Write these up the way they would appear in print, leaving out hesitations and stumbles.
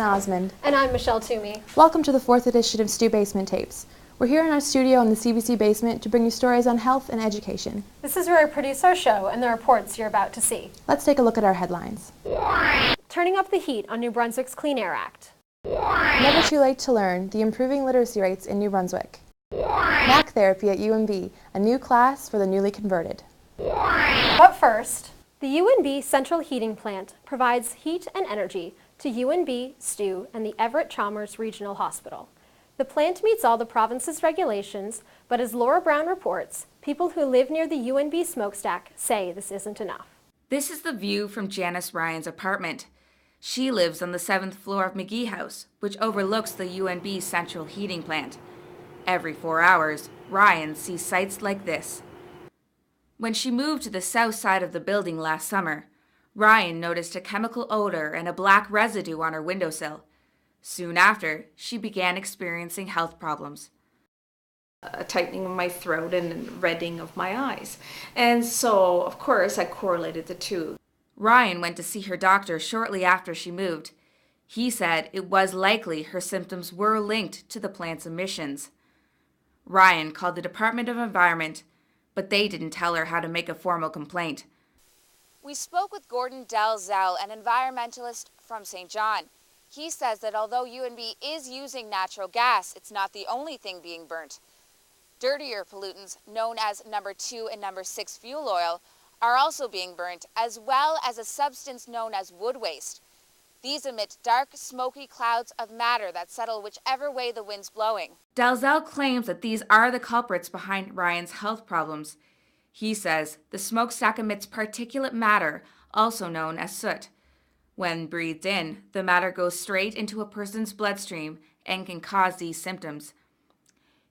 Osmond. And I'm Michelle Toomey. Welcome to the 4th edition of Stu Basement Tapes. We're here in our studio in the CBC basement to bring you stories on health and education. This is where we produce our show and the reports you're about to see. Let's take a look at our headlines. Turning up the heat on New Brunswick's Clean Air Act. Never too late to learn the improving literacy rates in New Brunswick. Mac therapy at UNB, a new class for the newly converted. But first, the UNB Central Heating Plant provides heat and energy to UNB, STU, and the Everett-Chalmers Regional Hospital. The plant meets all the province's regulations, but as Laura Brown reports, people who live near the UNB smokestack say this isn't enough. This is the view from Janice Ryan's apartment. She lives on the 7th floor of McGee House, which overlooks the UNB Central Heating Plant. Every 4 hours, Ryan sees sights like this. When she moved to the south side of the building last summer, Ryan noticed a chemical odor and a black residue on her windowsill. Soon after, she began experiencing health problems. A tightening of my throat and reddening of my eyes. And so, of course, I correlated the two. Ryan went to see her doctor shortly after she moved. He said it was likely her symptoms were linked to the plant's emissions. Ryan called the Department of Environment, but they didn't tell her how to make a formal complaint. We spoke with Gordon Dalzell, an environmentalist from St. John. He says that although UNB is using natural gas, it's not the only thing being burnt. Dirtier pollutants, known as number 2 and number 6 fuel oil, are also being burnt, as well as a substance known as wood waste. These emit dark, smoky clouds of matter that settle whichever way the wind's blowing. Dalzell claims that these are the culprits behind Ryan's health problems. He says the smokestack emits particulate matter, also known as soot. When breathed in, the matter goes straight into a person's bloodstream and can cause these symptoms.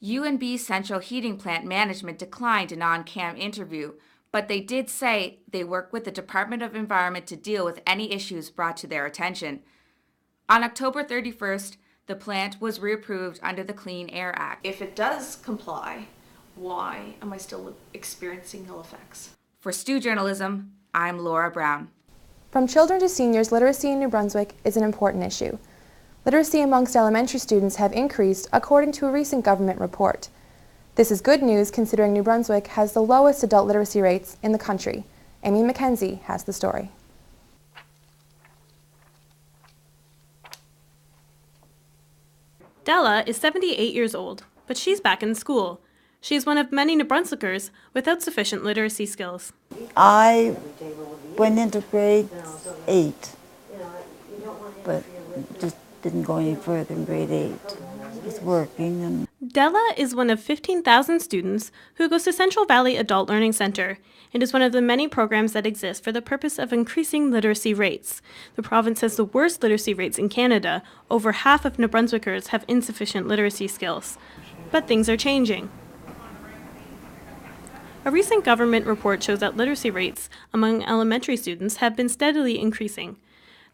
UNB Central Heating Plant Management declined an on-cam interview, but they did say they work with the Department of Environment to deal with any issues brought to their attention. On October 31st, the plant was reapproved under the Clean Air Act. If it does comply, why am I still experiencing ill effects? For Stu Journalism, I'm Laura Brown. From children to seniors, literacy in New Brunswick is an important issue. Literacy amongst elementary students have increased according to a recent government report. This is good news considering New Brunswick has the lowest adult literacy rates in the country. Amy McKenzie has the story. Della is 78 years old, but she's back in school. She's one of many New Brunswickers without sufficient literacy skills. I went into grade 8, but just didn't go any further in grade 8. Just working. And Della is one of 15,000 students who goes to Central Valley Adult Learning Centre and is one of the many programs that exist for the purpose of increasing literacy rates. The province has the worst literacy rates in Canada. Over half of New Brunswickers have insufficient literacy skills. But things are changing. A recent government report shows that literacy rates among elementary students have been steadily increasing.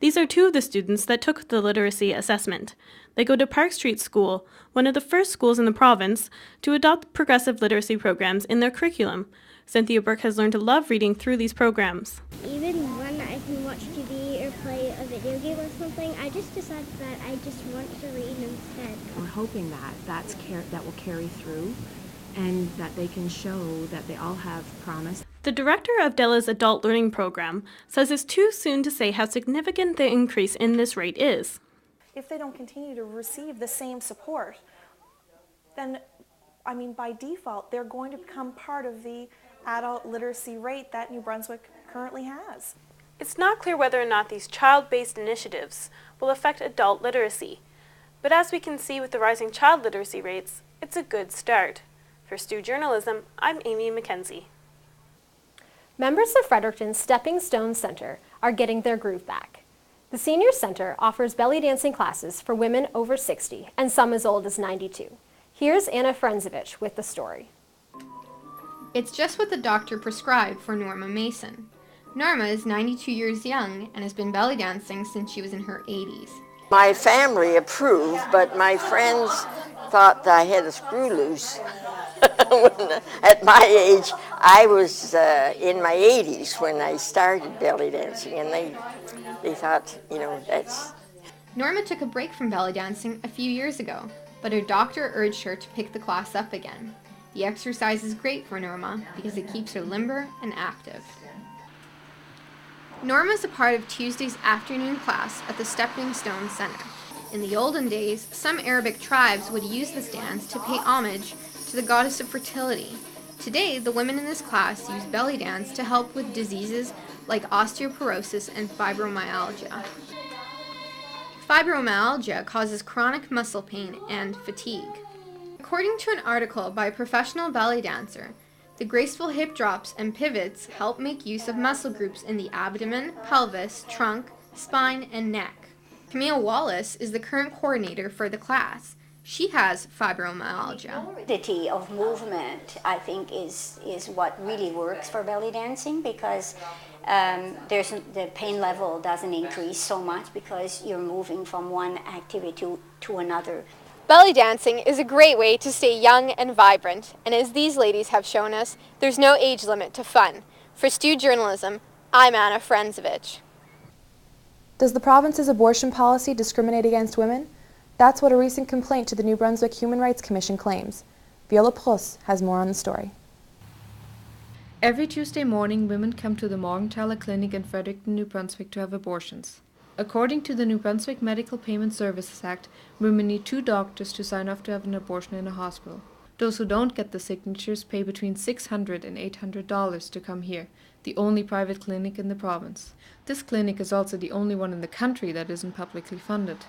These are two of the students that took the literacy assessment. They go to Park Street School, one of the first schools in the province to adopt progressive literacy programs in their curriculum. Cynthia Burke has learned to love reading through these programs. Even when I can watch TV or play a video game or something, I just decided that I just want to read instead. We're hoping that that will carry through and that they can show that they all have promise. The director of Della's adult learning program says it's too soon to say how significant the increase in this rate is. If they don't continue to receive the same support, then, by default, they're going to become part of the adult literacy rate that New Brunswick currently has. It's not clear whether or not these child-based initiatives will affect adult literacy, but as we can see with the rising child literacy rates, it's a good start. For Stu Journalism, I'm Amy McKenzie. Members of Fredericton's Stepping Stone Centre are getting their groove back. The Senior Centre offers belly dancing classes for women over 60 and some as old as 92. Here's Anna Frenzovich with the story. It's just what the doctor prescribed for Norma Mason. Norma is 92 years young and has been belly dancing since she was in her 80s. My family approved, but my friends thought that I had a screw loose. At my age, I was in my 80s when I started belly dancing, and they thought, Norma took a break from belly dancing a few years ago, but her doctor urged her to pick the class up again. The exercise is great for Norma because it keeps her limber and active. Norma is a part of Tuesday's afternoon class at the Stepping Stone Center. In the olden days, some Arabic tribes would use this dance to pay homage to the goddess of fertility. Today, the women in this class use belly dance to help with diseases like osteoporosis and fibromyalgia. Fibromyalgia causes chronic muscle pain and fatigue. According to an article by a professional belly dancer, the graceful hip drops and pivots help make use of muscle groups in the abdomen, pelvis, trunk, spine, and neck. Camille Wallace is the current coordinator for the class. She has fibromyalgia. Fluidity of movement, I think, is what really works for belly dancing, because the pain level doesn't increase so much because you're moving from one activity to another. Belly dancing is a great way to stay young and vibrant, and as these ladies have shown us, there's no age limit to fun. For Stu Journalism, I'm Anna Frenzovich. Does the province's abortion policy discriminate against women? That's what a recent complaint to the New Brunswick Human Rights Commission claims. Viola Pruss has more on the story. Every Tuesday morning, women come to the Morgenthaler Clinic in Fredericton, New Brunswick to have abortions. According to the New Brunswick Medical Payment Services Act, women need 2 doctors to sign off to have an abortion in a hospital. Those who don't get the signatures pay between $600 and $800 to come here, the only private clinic in the province. This clinic is also the only one in the country that isn't publicly funded.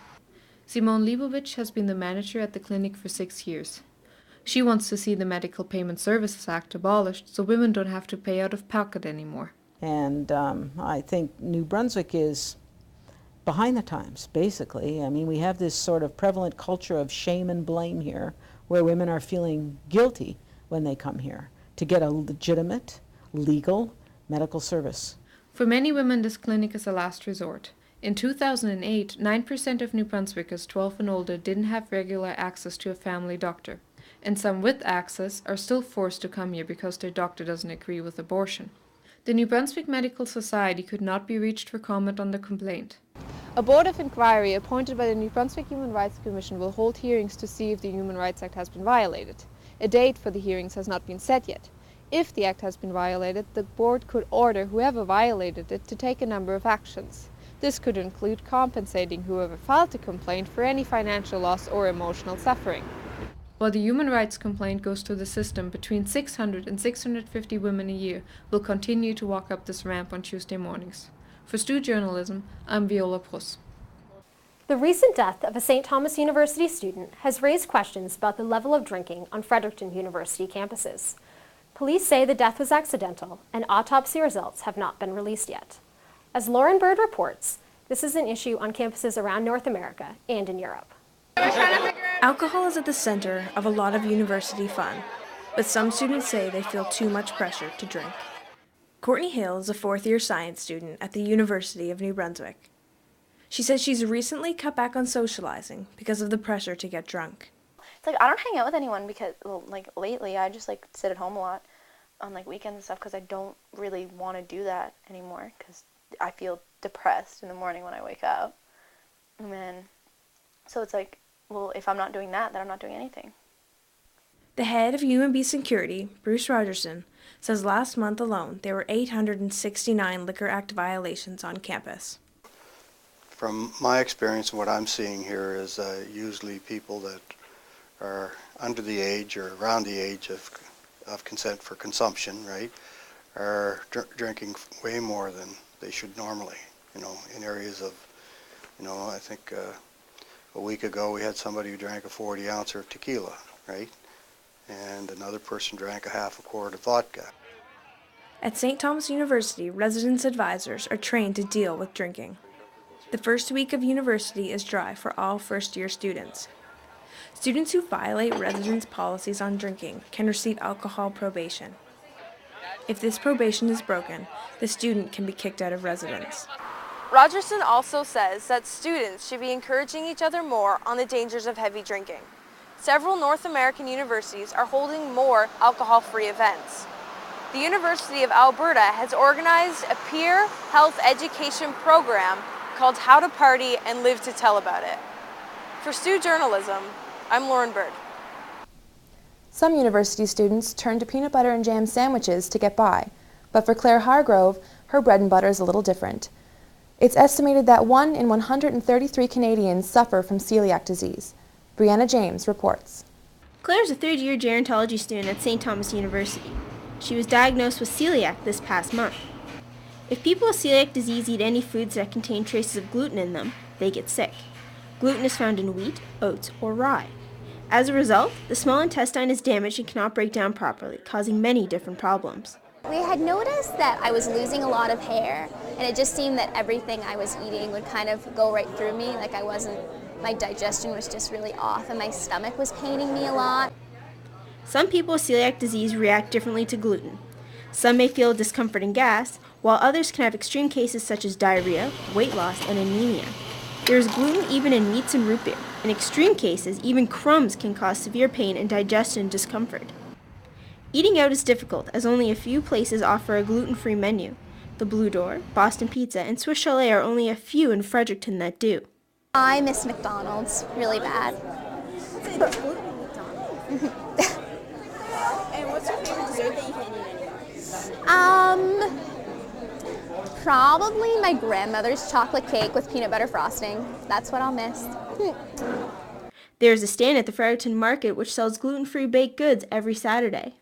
Simone Leibovich has been the manager at the clinic for 6 years. She wants to see the Medical Payment Services Act abolished so women don't have to pay out of pocket anymore. And I think New Brunswick is behind the times, basically. I mean, we have this sort of prevalent culture of shame and blame here, where women are feeling guilty when they come here to get a legitimate, legal medical service. For many women, this clinic is a last resort. In 2008, 9% of New Brunswickers 12 and older didn't have regular access to a family doctor, and some with access are still forced to come here because their doctor doesn't agree with abortion. The New Brunswick Medical Society could not be reached for comment on the complaint. A board of inquiry appointed by the New Brunswick Human Rights Commission will hold hearings to see if the Human Rights Act has been violated. A date for the hearings has not been set yet. If the Act has been violated, the board could order whoever violated it to take a number of actions. This could include compensating whoever filed the complaint for any financial loss or emotional suffering. While the human rights complaint goes through the system, between 600 and 650 women a year will continue to walk up this ramp on Tuesday mornings. For Stu Journalism, I'm Viola Pruss. The recent death of a St. Thomas University student has raised questions about the level of drinking on Fredericton University campuses. Police say the death was accidental, and autopsy results have not been released yet. As Lauren Bird reports, this is an issue on campuses around North America and in Europe. Alcohol is at the center of a lot of university fun, but some students say they feel too much pressure to drink. Courtney Hill is a fourth-year science student at the University of New Brunswick. She says she's recently cut back on socializing because of the pressure to get drunk. It's like I don't hang out with anyone because, well, like lately I just like sit at home a lot on like weekends and stuff because I don't really want to do that anymore because I feel depressed in the morning when I wake up. And then, so it's like, well, if I'm not doing that, then I'm not doing anything. The head of UNB Security, Bruce Rogerson, says last month alone there were 869 Liquor Act violations on campus. From my experience, what I'm seeing here is usually people that are under the age or around the age of consent for consumption, right, are drinking way more than they should normally, in areas of, I think a week ago we had somebody who drank a 40 ounce of tequila, right, and another person drank a half a quart of vodka. At St. Thomas University, residence advisors are trained to deal with drinking. The first week of university is dry for all first-year students. Students who violate residence policies on drinking can receive alcohol probation. If this probation is broken, the student can be kicked out of residence. Rogerson also says that students should be encouraging each other more on the dangers of heavy drinking. Several North American universities are holding more alcohol-free events. The University of Alberta has organized a peer health education program called How to Party and Live to Tell About It. For Stu Journalism, I'm Lauren Bird. Some university students turn to peanut butter and jam sandwiches to get by, but for Claire Hargrove, her bread and butter is a little different. It's estimated that 1 in 133 Canadians suffer from celiac disease. Brianna James reports. Claire is a third-year gerontology student at St. Thomas University. She was diagnosed with celiac this past month. If people with celiac disease eat any foods that contain traces of gluten in them, they get sick. Gluten is found in wheat, oats, or rye. As a result, the small intestine is damaged and cannot break down properly, causing many different problems. We had noticed that I was losing a lot of hair, and it just seemed that everything I was eating would kind of go right through me, like my digestion was just really off, and my stomach was paining me a lot. Some people with celiac disease react differently to gluten. Some may feel discomfort and gas, while others can have extreme cases such as diarrhea, weight loss, and anemia. There is gluten even in meats and root beer. In extreme cases, even crumbs can cause severe pain and digestion discomfort. Eating out is difficult, as only a few places offer a gluten-free menu. The Blue Door, Boston Pizza, and Swiss Chalet are only a few in Fredericton that do. I miss McDonald's really bad. And what's your favorite dessert that you can't eat anymore? Probably my grandmother's chocolate cake with peanut butter frosting. That's what I'll miss. There is a stand at the Fredericton Market which sells gluten-free baked goods every Saturday.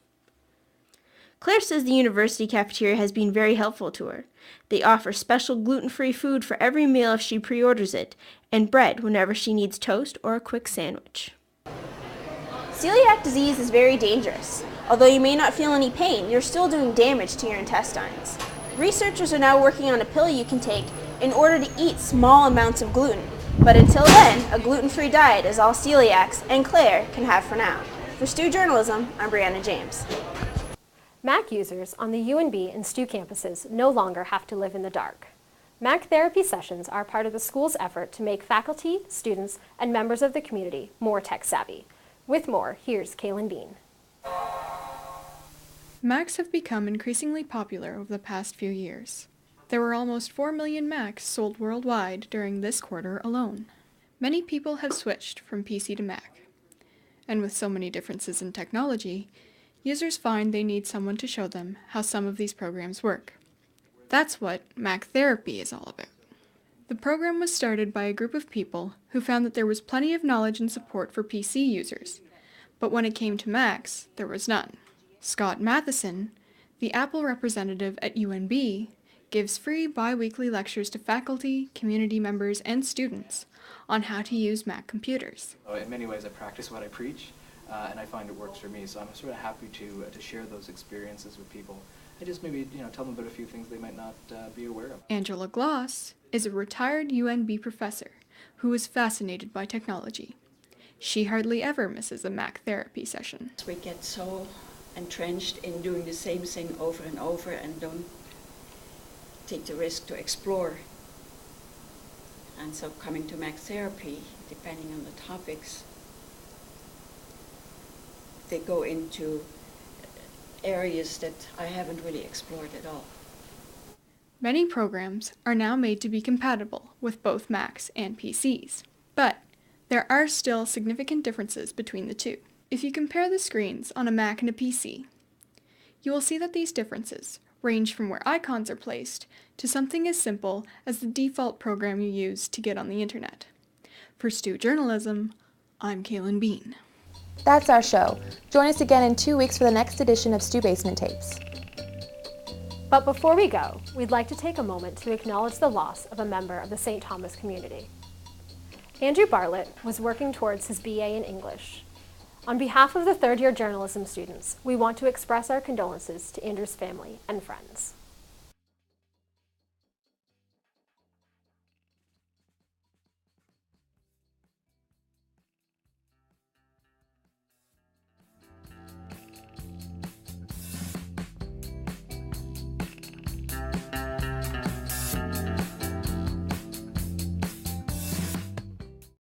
Claire says the university cafeteria has been very helpful to her. They offer special gluten-free food for every meal if she pre-orders it, and bread whenever she needs toast or a quick sandwich. Celiac disease is very dangerous. Although you may not feel any pain, you're still doing damage to your intestines. Researchers are now working on a pill you can take in order to eat small amounts of gluten. But until then, a gluten-free diet is all celiacs and Claire can have for now. For Stu Journalism, I'm Brianna James. Mac users on the UNB and STU campuses no longer have to live in the dark. Mac therapy sessions are part of the school's effort to make faculty, students, and members of the community more tech-savvy. With more, here's Kaylin Bean. Macs have become increasingly popular over the past few years. There were almost 4 million Macs sold worldwide during this quarter alone. Many people have switched from PC to Mac. And with so many differences in technology, users find they need someone to show them how some of these programs work. That's what Mac Therapy is all about. The program was started by a group of people who found that there was plenty of knowledge and support for PC users, but when it came to Macs, there was none. Scott Matheson, the Apple representative at UNB, gives free bi-weekly lectures to faculty, community members, and students on how to use Mac computers. In many ways, I practice what I preach, and I find it works for me, so I'm sort of happy to share those experiences with people. I just maybe tell them about a few things they might not be aware of. Angela Gloss is a retired UNB professor who is fascinated by technology. She hardly ever misses a Mac therapy session. We get so entrenched in doing the same thing over and over and don't take the risk to explore. And so coming to Mac therapy, depending on the topics, they go into areas that I haven't really explored at all. Many programs are now made to be compatible with both Macs and PCs, but there are still significant differences between the two. If you compare the screens on a Mac and a PC, you will see that these differences range from where icons are placed to something as simple as the default program you use to get on the internet. For Stu Journalism, I'm Kaylin Bean. That's our show. Join us again in 2 weeks for the next edition of Stu Basement Tapes. But before we go, we'd like to take a moment to acknowledge the loss of a member of the St. Thomas community. Andrew Bartlett was working towards his BA in English. On behalf of the third-year journalism students, we want to express our condolences to Andrew's family and friends.